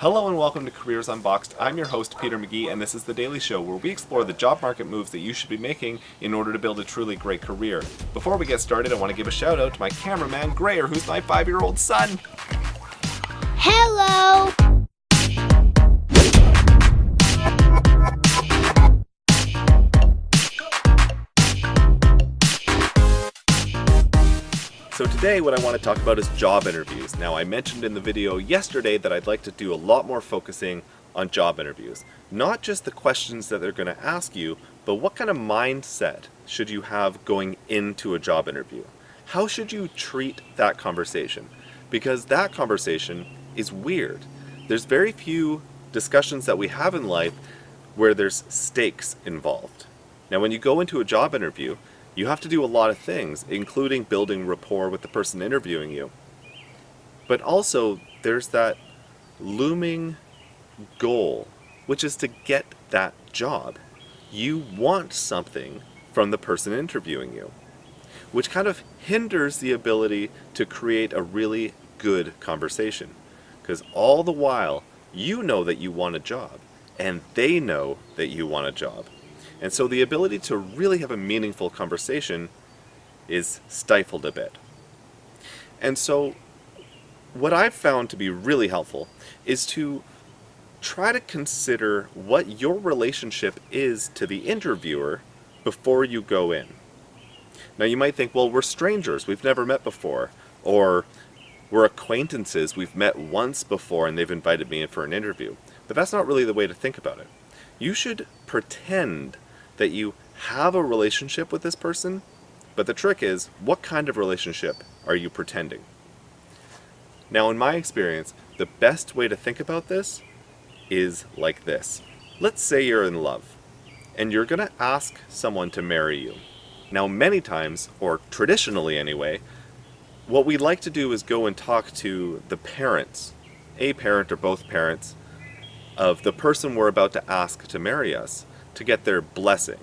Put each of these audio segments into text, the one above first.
Hello and welcome to Careers Unboxed. I'm your host, Peter McGee, and this is The Daily Show, where we explore the job market moves that you should be making in order to build a truly great career. Before we get started, I want to give a shout out to my cameraman, Grayer, who's my 5-year-old son. Hello! So today what I want to talk about is job interviews. Now, I mentioned in the video yesterday that I'd like to do a lot more focusing on job interviews. Not just the questions that they're going to ask you, but what kind of mindset should you have going into a job interview? How should you treat that conversation? Because that conversation is weird. There's very few discussions that we have in life where there's stakes involved. Now, when you go into a job interview, you have to do a lot of things, including building rapport with the person interviewing you. But also, there's that looming goal, which is to get that job. You want something from the person interviewing you, which kind of hinders the ability to create a really good conversation. Because all the while, you know that you want a job, and they know that you want a job. And so the ability to really have a meaningful conversation is stifled a bit. And so what I've found to be really helpful is to try to consider what your relationship is to the interviewer before you go in. Now you might think, well, we're strangers, we've never met before, or we're acquaintances, we've met once before and they've invited me in for an interview. But that's not really the way to think about it. You should pretend that you have a relationship with this person, but the trick is, what kind of relationship are you pretending? Now, in my experience, the best way to think about this is like this. Let's say you're in love, and you're going to ask someone to marry you. Now, many times, or traditionally anyway, what we like to do is go and talk to the parents, a parent or both parents, of the person we're about to ask to marry us, to get their blessing.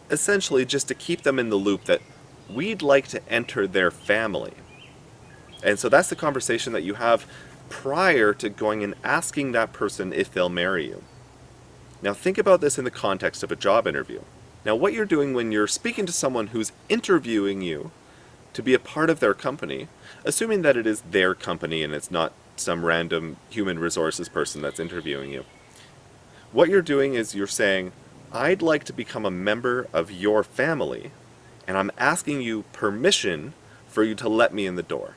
Essentially just to keep them in the loop that we'd like to enter their family. And so that's the conversation that you have prior to going and asking that person if they'll marry you. Now think about this in the context of a job interview. Now what you're doing when you're speaking to someone who's interviewing you to be a part of their company, assuming that it is their company and it's not some random human resources person that's interviewing you, what you're doing is you're saying, I'd like to become a member of your family, and I'm asking you permission for you to let me in the door.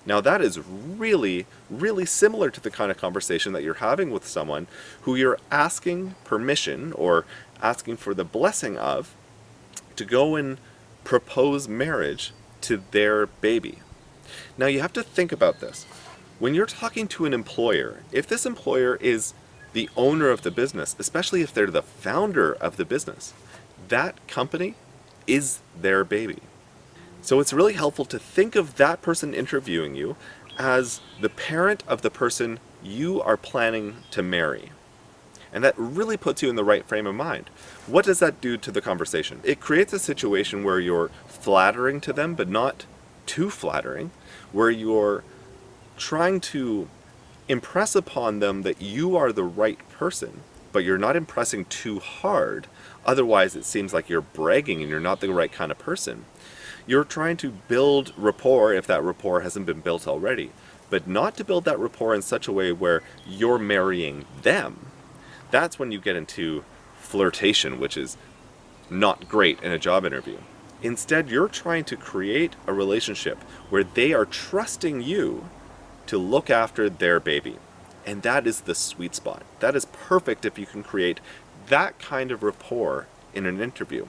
Now that is really, really similar to the kind of conversation that you're having with someone who you're asking permission or asking for the blessing of to go and propose marriage to their baby. Now you have to think about this. When you're talking to an employer, if this employer is the owner of the business, especially if they're the founder of the business, that company is their baby. So it's really helpful to think of that person interviewing you as the parent of the person you are planning to marry. And that really puts you in the right frame of mind. What does that do to the conversation? It creates a situation where you're flattering to them, but not too flattering, where you're trying to impress upon them that you are the right person, but you're not impressing too hard. Otherwise, it seems like you're bragging and you're not the right kind of person. You're trying to build rapport if that rapport hasn't been built already, but not to build that rapport in such a way where you're marrying them. That's when you get into flirtation, which is not great in a job interview. Instead, you're trying to create a relationship where they are trusting you to look after their baby. And that is the sweet spot. That is perfect if you can create that kind of rapport in an interview.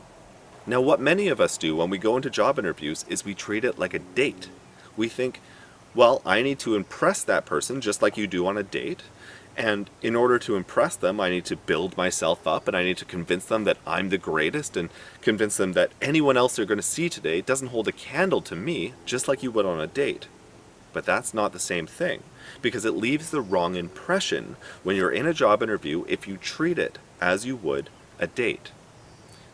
Now, what many of us do when we go into job interviews is we treat it like a date. We think, well, I need to impress that person just like you do on a date. And in order to impress them, I need to build myself up and I need to convince them that I'm the greatest and convince them that anyone else they're going to see today doesn't hold a candle to me, just like you would on a date. But that's not the same thing, because it leaves the wrong impression when you're in a job interview if you treat it as you would a date.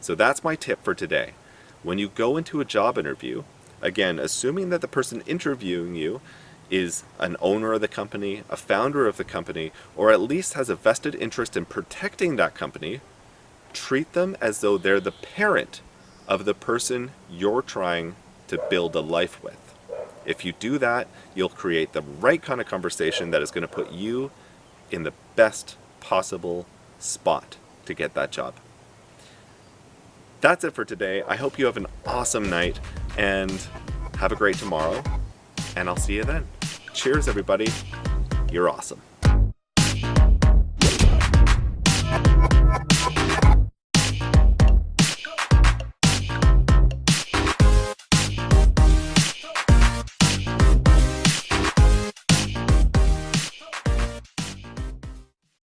So that's my tip for today. When you go into a job interview, again, assuming that the person interviewing you is an owner of the company, a founder of the company, or at least has a vested interest in protecting that company, treat them as though they're the parent of the person you're trying to build a life with. If you do that, you'll create the right kind of conversation that is going to put you in the best possible spot to get that job. That's it for today. I hope you have an awesome night and have a great tomorrow, and I'll see you then. Cheers, everybody. You're awesome.